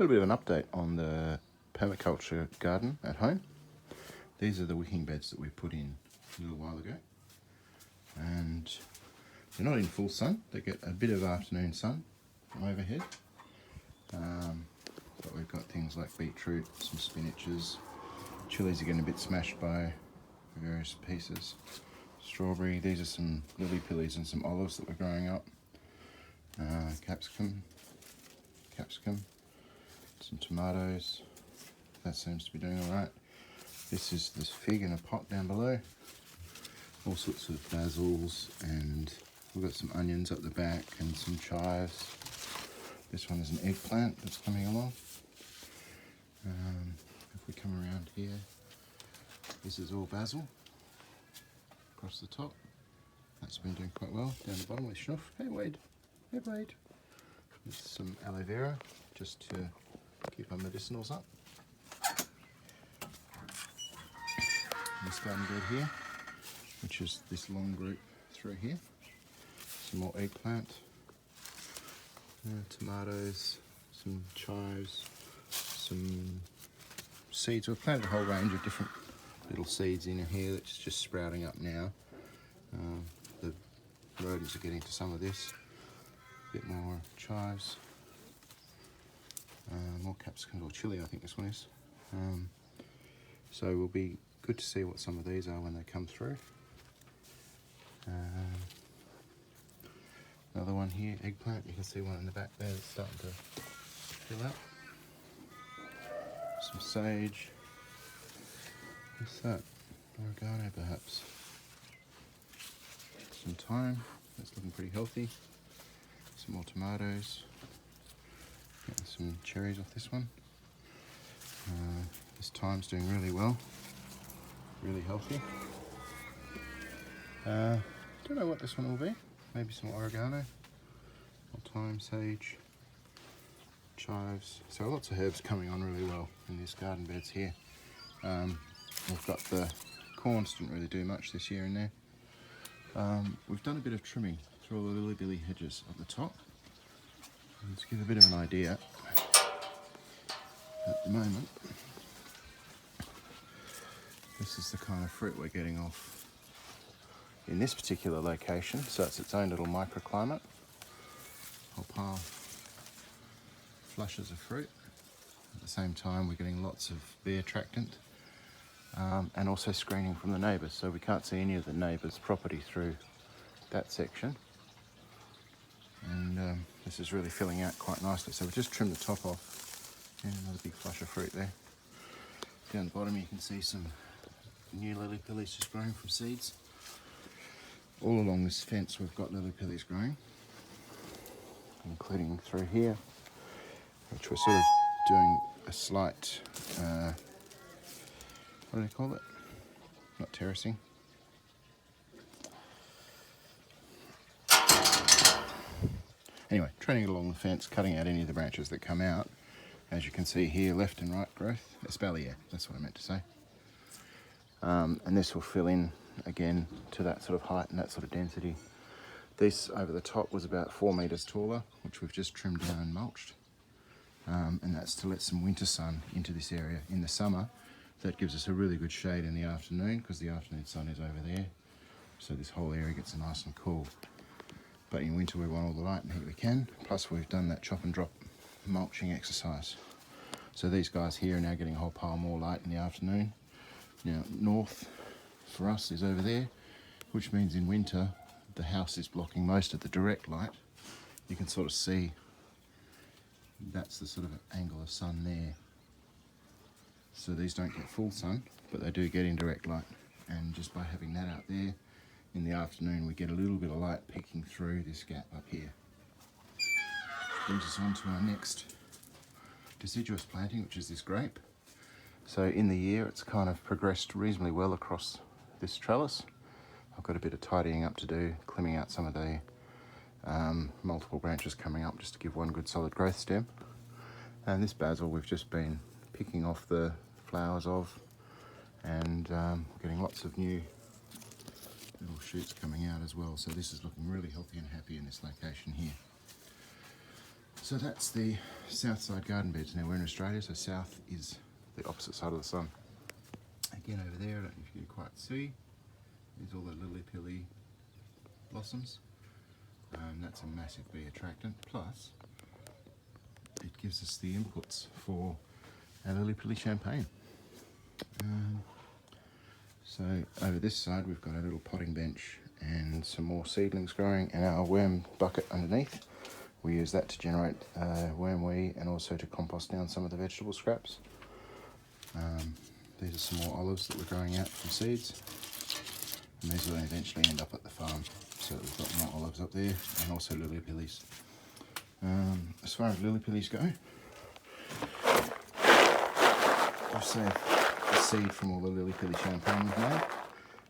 little bit of an update on the permaculture garden at home. These are the wicking beds that we put in a little while ago, and they're not in full sun. They get a bit of afternoon sun from overhead, but we've got things like beetroot, some spinaches, chilies are getting a bit smashed by various pieces, strawberry. These are some lily pillies and some olives that we're growing up, capsicum, some tomatoes. That seems to be doing all right. This is this fig in a pot down below. All sorts of basils, and we've got some onions up the back and some chives. This one is an eggplant that's coming along. If we come around here, this is all basil across the top. That's been doing quite well. Down the bottom with schnuff. Hey Wade, hey Wade. There's some aloe vera just to keep our medicinals up. This garden bed here, which is this long group through here. Some more eggplant, tomatoes, some chives, some seeds. We've planted a whole range of different little seeds in here that's just sprouting up now. The rodents are getting to some of this. A bit more chives, more capsicum or chili, I think this one is. So we'll be good to see what some of these are when they come through. Another one here, eggplant. You can see one in the back there that's starting to fill out. Some sage. What's that? Oregano perhaps. Some thyme. That's looking pretty healthy. Some more tomatoes. Getting some cherries off this one. This thyme's doing really well. Really healthy. Don't know what this one will be. Maybe some oregano, more thyme, sage, chives. So lots of herbs coming on really well in these garden beds here. We've got the corns, didn't really do much this year in there. We've done a bit of trimming through all the lily hedges at the top. And to give a bit of an idea, at the moment, this is the kind of fruit we're getting off in this particular location. So it's its own little microclimate. Whole pile flushes of fruit. At the same time, we're getting lots of bee attractant, and also screening from the neighbours. So we can't see any of the neighbours' property through that section. And this is really filling out quite nicely. So we just trimmed the top off, and another big flush of fruit there. Down the bottom you can see some new lily pillies just growing from seeds. All along this fence we've got lily pillies growing, including through here, which we're sort of doing a slight, what do they call it? Not terracing. Anyway, training it along the fence, cutting out any of the branches that come out. As you can see here, left and right growth, espalier, that's what I meant to say. And this will fill in again to that sort of height and that sort of density. This over the top was about 4 metres taller, which we've just trimmed down and mulched. And that's to let some winter sun into this area in the summer. That gives us a really good shade in the afternoon, because the afternoon sun is over there. So this whole area gets nice and cool. But in winter we want all the light and heat we can. Plus we've done that chop and drop mulching exercise. So these guys here are now getting a whole pile more light in the afternoon. Now north for us is over there, which means in winter the house is blocking most of the direct light. You can sort of see that's the sort of angle of sun there. So these don't get full sun, but they do get indirect light. And just by having that out there in the afternoon, we get a little bit of light peeking through this gap up here. Brings us on to our next deciduous planting, which is this grape. So in the year it's kind of progressed reasonably well across this trellis. I've got a bit of tidying up to do, cleaning out some of the multiple branches coming up just to give one good solid growth stem. And this basil we've just been picking off the flowers of, and getting lots of new little shoots coming out as well. So this is looking really healthy and happy in this location here. So that's the south side garden beds. Now we're in Australia, so south is the opposite side of the sun. Again over there, I don't know if you can quite see, there's all the lily-pilly blossoms. That's a massive bee attractant, plus it gives us the inputs for our lily-pilly champagne. So over this side we've got a little potting bench and some more seedlings growing, and our worm bucket underneath. We use that to generate worm wee and also to compost down some of the vegetable scraps. These are some more olives that we're growing out from seeds, and these will eventually end up at the farm. So we've got more olives up there and also lily-pillies. As far as lily-pillies go, I've saved the seed from all the lily-pilly champagne we've made,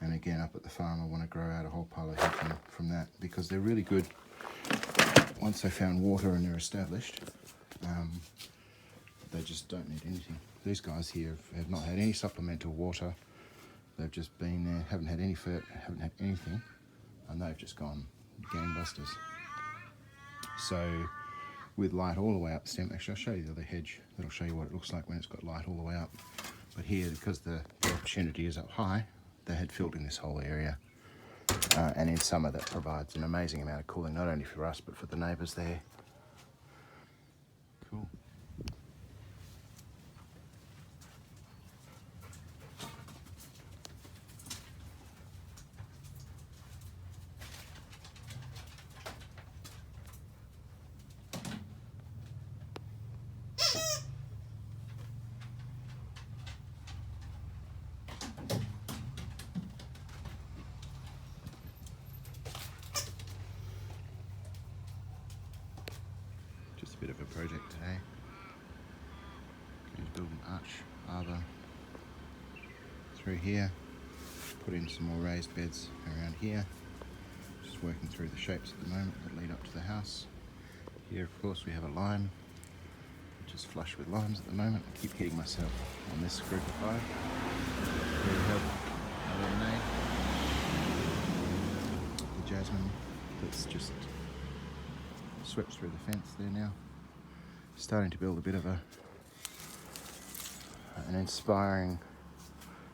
and again up at the farm I want to grow out a whole pile of head from that, because they're really good once they found water and they're established. They just don't need anything. These guys here have not had any supplemental water. They've just been there, haven't had any fert, haven't had anything, and they've just gone gangbusters. So with light all the way up the stem, actually I'll show you the other hedge, that'll show you what it looks like when it's got light all the way up. But here, because the opportunity is up high, they had filled in this whole area. And in summer that provides an amazing amount of cooling, not only for us but for the neighbours there. Cool. Just a bit of a project today. Going to build an arch arbor through here, put in some more raised beds around here. Just working through the shapes at the moment that lead up to the house. Here of course we have a lime, which is flush with limes at the moment. I keep hitting myself on this group of 5. Here we have a lemonade, the jasmine that's just swept through the fence there now. Starting to build a bit of an inspiring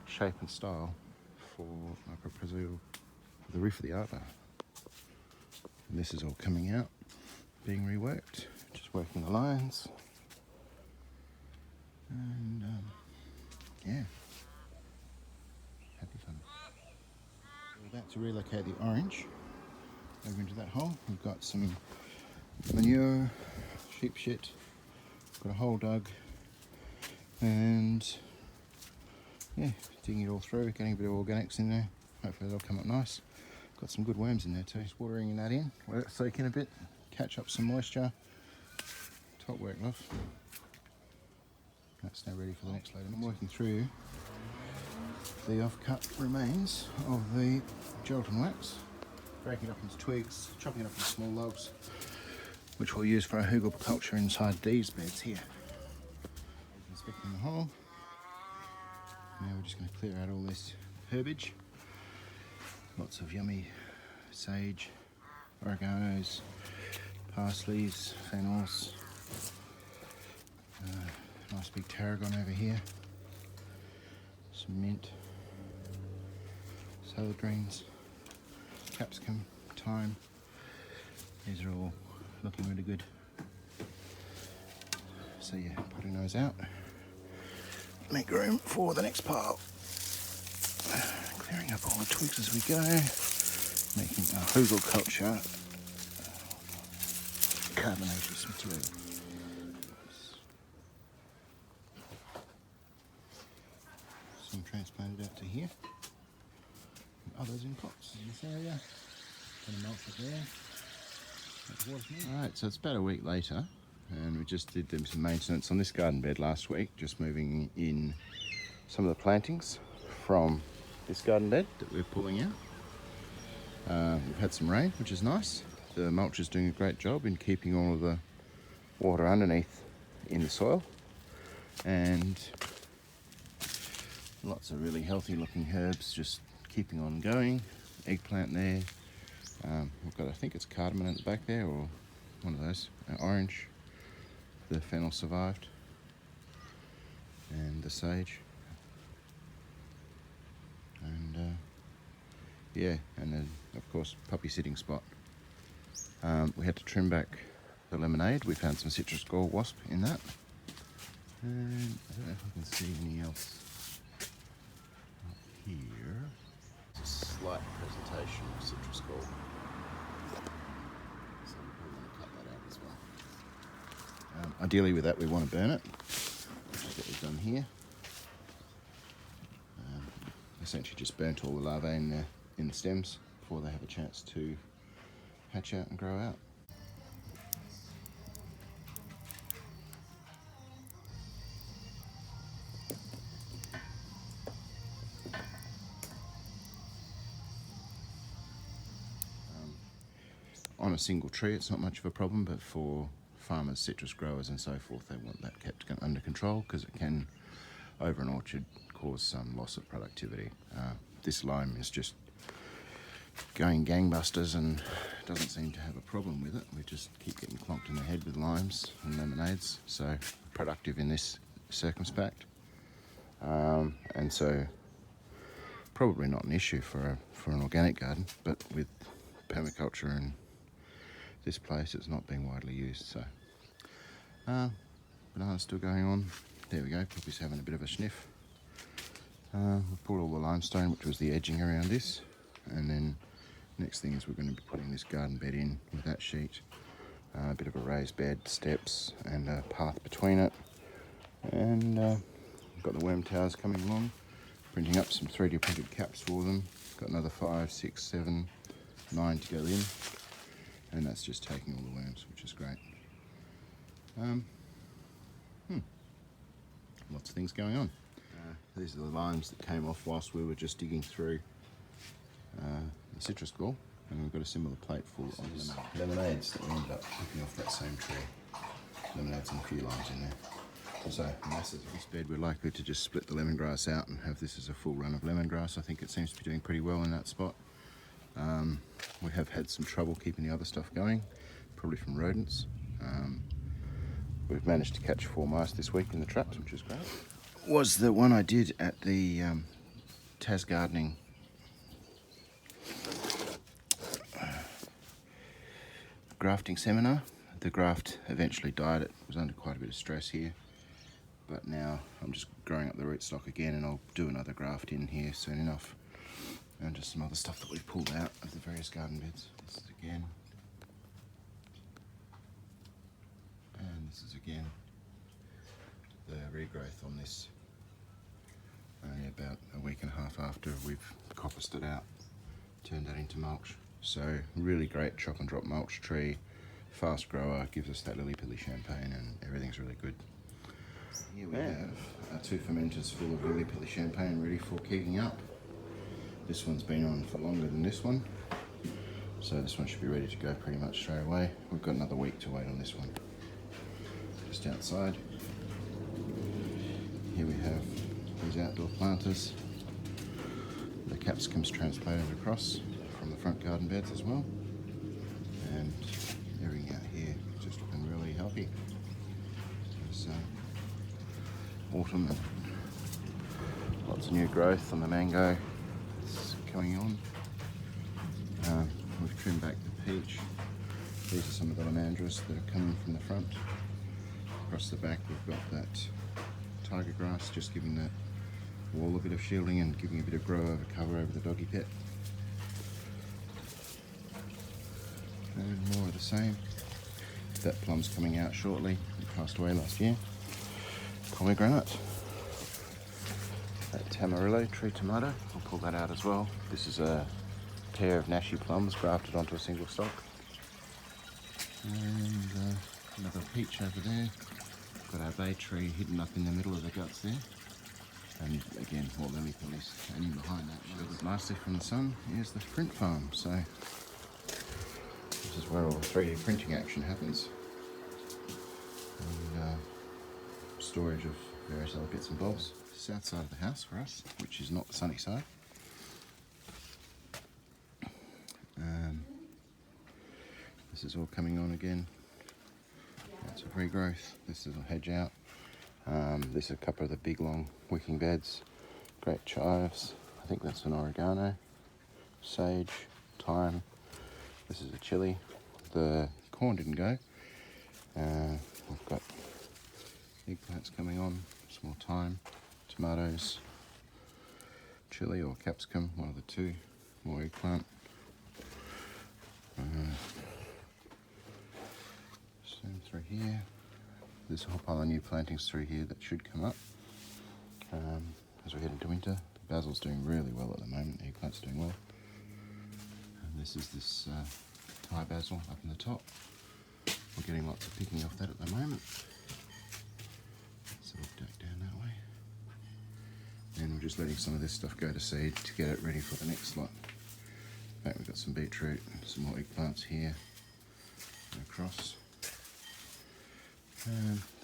shape and style for the roof of the arbor. And this is all coming out, being reworked, just working the lines. And yeah, happy fun. We're about to relocate the orange over into that hole. We've got some manure, sheep shit, got a hole dug, and yeah, digging it all through, getting a bit of organics in there. Hopefully they'll come up nice. Got some good worms in there too. Just watering that in, let it soak in a bit, catch up some moisture. Top work, love. That's now ready for the next load. I'm working through the off-cut remains of the gelatin wax, breaking it up into twigs, chopping it up into small logs, which we'll use for our permaculture inside these beds here. Inspecting the hole. Now we're just going to clear out all this herbage. Lots of yummy sage, oreganos, parsleys, fennels. Nice big tarragon over here. Some mint, salad greens, capsicum, thyme. These are all looking really good. So yeah, putting those out. Make room for the next pile. Clearing up all the twigs as we go. Making our permaculture carbonaceous material. Some transplanted out to here. And others in pots in this area. Gonna mulch up there. Alright, so it's about a week later, and we just did some maintenance on this garden bed last week, just moving in some of the plantings from this garden bed that we're pulling out. We've had some rain, which is nice. The mulch is doing a great job in keeping all of the water underneath in the soil, and lots of really healthy looking herbs just keeping on going. Eggplant there. We've got, I think it's cardamom at the back there, or one of those, orange. the fennel survived, and the sage, and yeah, and then of course puppy sitting spot. We had to trim back the lemonade. We found some citrus gall wasp in that, and I don't know if I can see any else up here. It's a slight presentation of citrus gall, so we probably want to cut that out as well. Ideally with that we want to burn it, which is what we've done here. Essentially just burnt all the larvae in the stems before they have a chance to hatch out and grow out. On a single tree it's not much of a problem, but for farmers, citrus growers and so forth, they want that kept under control because it can, over an orchard, cause some loss of productivity. This lime is just going gangbusters and doesn't seem to have a problem with it. We just keep getting clonked in the head with limes and lemonades, so productive in this circumspect. And so probably not an issue for an organic garden, but with permaculture and this place it's not being widely used. So bananas still going on. There we go, Poppy's having a bit of a sniff. We've pulled all the limestone, which was the edging around this, and then next thing is we're going to be putting this garden bed in with that sheet, a bit of a raised bed, steps and a path between it, and we've got the worm towers coming along, printing up some 3D printed caps for them. Got another 5, 6, 7, 9 to go in, and that's just taking all the worms, which is great. Lots of things going on. These are the limes that came off whilst we were just digging through the citrus gall, and we've got a similar plate full of lemonades that we ended up picking off that same tree. Lemonades and a few limes in there. So massive. This bed we're likely to just split the lemongrass out and have this as a full run of lemongrass. I think it seems to be doing pretty well in that spot. We have had some trouble keeping the other stuff going, probably from rodents. We've managed to catch 4 mice this week in the traps, which is great. Was the one I did at the Tas gardening grafting seminar. The graft eventually died. It was under quite a bit of stress here, but now I'm just growing up the rootstock again, and I'll do another graft in here soon enough, and just some other stuff that we've pulled out of the various garden beds. This is again, and this is again the regrowth on this, only about a week and a half after we've coppiced it out, turned that into mulch. So really great chop and drop mulch tree, fast grower, gives us that lily-pilly champagne, and everything's really good. Here we have our 2 fermenters full of lily-pilly champagne ready for kegging up. This one's been on for longer than this one, so this one should be ready to go pretty much straight away. We've got another week to wait on this one. Just outside, here we have these outdoor planters. The capsicum's transplanted across from the front garden beds as well, and everything out here just looking really healthy. It's autumn and lots of new growth on the mango that's coming on. We've trimmed back the peach. These are some of the lomandras that are coming from the front. Across the back we've got that tiger grass, just giving that wall a bit of shielding and giving a bit of grow over cover over the doggy pit. And more of the same. That plum's coming out shortly. It passed away last year. Pomegranate. That Tamarillo tree tomato. I'll pull that out as well. This is a pair of Nashi plums grafted onto a single stock. And another peach over there. Got our bay tree hidden up in the middle of the guts there. And again, more lily pillies. And in behind that, shielded nicely from the sun, is the print farm. So this is where all the 3D printing action happens. And storage of various other bits and bobs. South side of the house for us, which is not the sunny side. This is all coming on again. That's lots of regrowth. This is a hedge out. This is a couple of the big long wicking beds. Great chives. I think that's an oregano. Sage, thyme. This is a chili. The corn didn't go. We've got eggplants coming on, some more thyme, tomatoes, chili or capsicum, one of the two, more eggplant. Same through here. There's a whole pile of new plantings through here that should come up as we head into winter. Basil's doing really well at the moment, eggplant's doing well. And this is this Thai basil up in the top. We're getting lots of picking off that at the moment. So we'll duck down that way. And we're just letting some of this stuff go to seed to get it ready for the next lot. In fact, we've got some beetroot, some more eggplants here and across.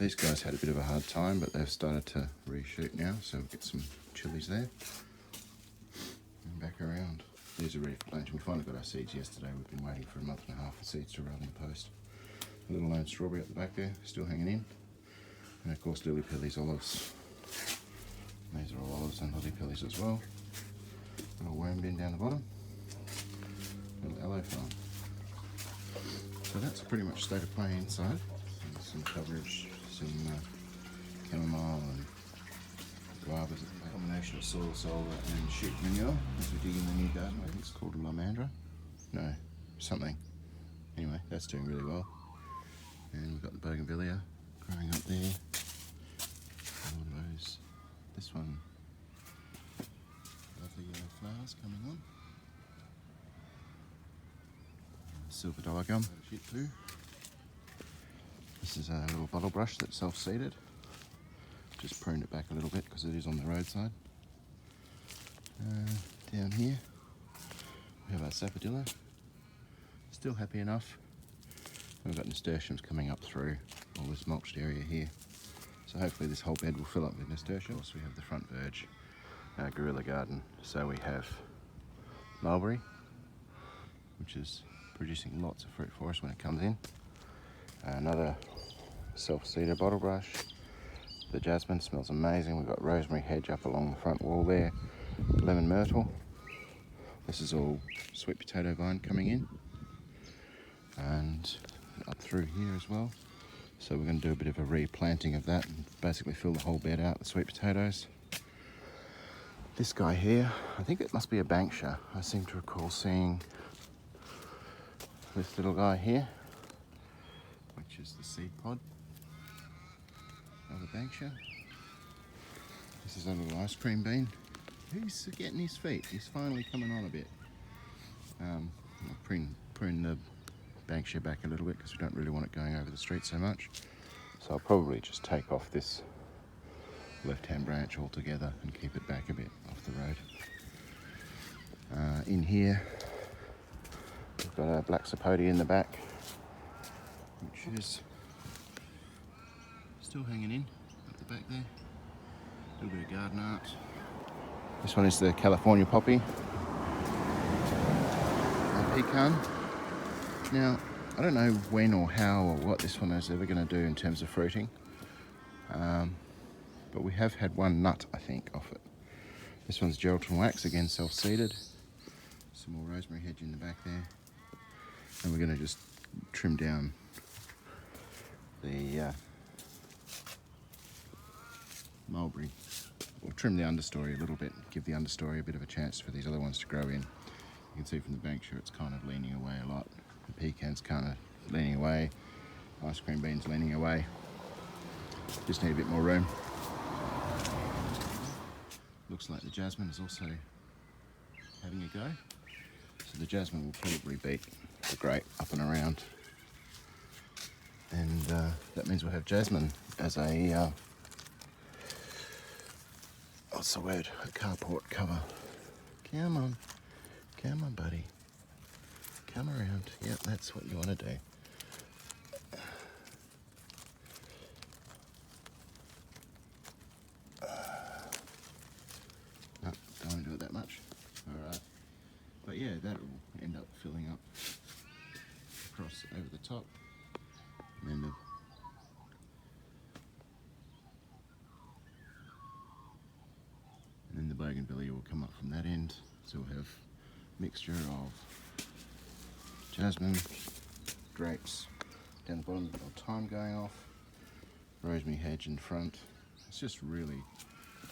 These guys had a bit of a hard time, but they've started to reshoot now, so we'll get some chilies there. And back around. These are ready for planting. We finally got our seeds yesterday. We've been waiting for a month and a half for seeds to roll in the post. A little lone strawberry at the back there, still hanging in. And of course lily pillies, olives. These are all olives and lily pillies as well. Little worm bin down the bottom. Little aloe farm. So that's pretty much state of play inside. Some coverage, some chamomile and guavas. A combination of soil, solar and sheep manure as we dig in the new garden. I think it's called Lamandra. No, something. Anyway, that's doing really well. And we've got the bougainvillea growing up there. One of those. This one, lovely yellow flowers coming on. Silver dollar gum, shit poo. This is a little bottle brush that's self-seeded. Just pruned it back a little bit because it is on the roadside. Down here we have our sapodilla. Still happy enough. We've got nasturtiums coming up through all this mulched area here. So hopefully this whole bed will fill up with nasturtiums. We have the front verge, our guerrilla garden. So we have mulberry, which is producing lots of fruit for us when it comes in. Another self-seeder bottle brush. The jasmine smells amazing. We've got rosemary hedge up along the front wall there. Lemon myrtle. This is all sweet potato vine coming in. And up through here as well. So we're going to do a bit of a replanting of that and basically fill the whole bed out with sweet potatoes. This guy here, I think it must be a Banksia. I seem to recall seeing this little guy here, which is the seed pod of the Banksia. This is a little ice cream bean. He's getting his feet. He's finally coming on a bit. I'll prune the Banksia back a little bit because we don't really want it going over the street so much. So I'll probably just take off this left-hand branch altogether and keep it back a bit off the road. In here, we've got a black sapote in the back, which is still hanging in at the back there. A little bit of garden art. This one is the California poppy, a pecan. Now, I don't know when or how or what this one is ever going to do in terms of fruiting, but we have had one nut, I think, off it. This one's gelatin wax, again self-seeded. Some more rosemary hedge in the back there. And we're going to just trim down the mulberry. We'll trim the understory a little bit, give the understory a bit of a chance for these other ones to grow in. You can see from the Banksia it's kind of leaning away a lot. The pecan's kind of leaning away. Ice cream beans leaning away. Just need a bit more room. Looks like the jasmine is also having a go. So the jasmine will probably beat the grape up and around. And that means we'll have jasmine as a, what's the word? A carport cover. Come on buddy. Come around. Yep, that's what you want to do. No, don't want to do it that much. Alright. But yeah, that will end up filling up across over the top. And then from that end. So we'll have a mixture of jasmine, grapes down the bottom, or thyme going off, rosemary hedge in front. It's just really,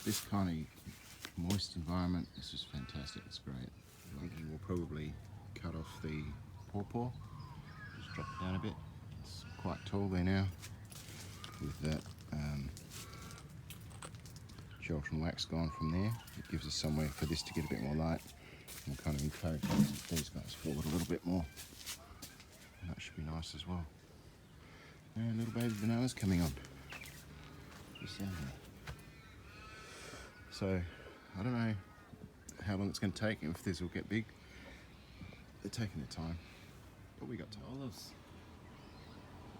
this kind of moist environment is just fantastic. It's great. I think we'll probably cut off the pawpaw, just drop it down a bit. It's quite tall there now with that gelatin wax gone from there. It gives us somewhere for this to get a bit more light and kind of encourage these guys forward a little bit more. And that should be nice as well. And little baby bananas coming on. Just down there. So I don't know how long it's going to take and if this will get big. They're taking their time. But we got to olives.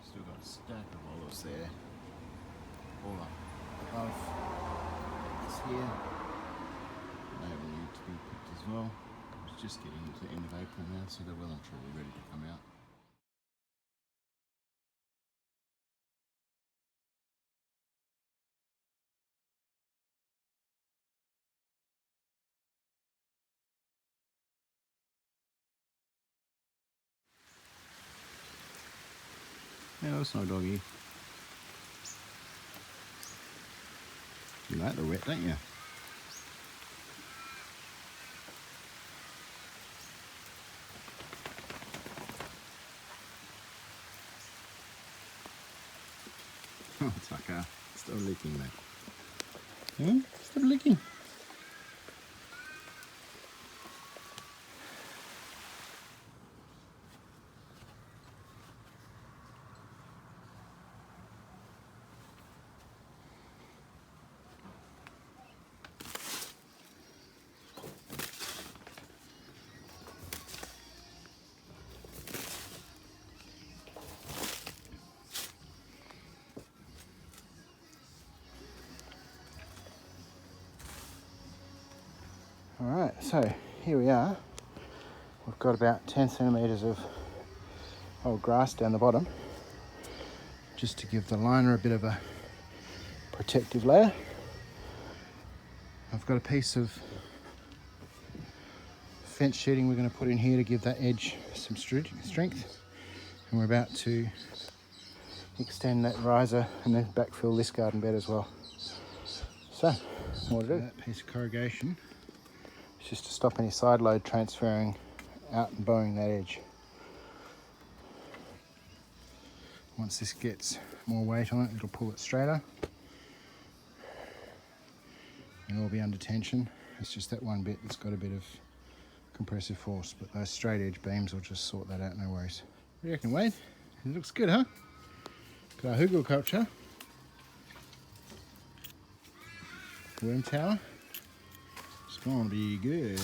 Still got a stack of olives there. All up above. This here. They will need to be picked as well. It's just getting into the end of April now, so they're well and truly ready to come out. Yeah, that's no doggy. You like the wet, don't you? Oh, Tucker, stop licking, mate. Hmm? Stop licking. Alright, so here we are. We've got about 10 centimetres of old grass down the bottom, just to give the liner a bit of a protective layer. I've got a piece of fence sheeting we're going to put in here to give that edge some strength. And we're about to extend that riser and then backfill this garden bed as well. So, what to do? That piece of corrugation is just to stop any side load transferring out and bowing that edge. Once this gets more weight on it, it'll pull it straighter. And it'll be under tension. It's just that one bit that's got a bit of compressive force, but those straight edge beams will just sort that out, no worries. What do you reckon, Wade? It looks good, huh? Permaculture. Worm tower. It's going to be good.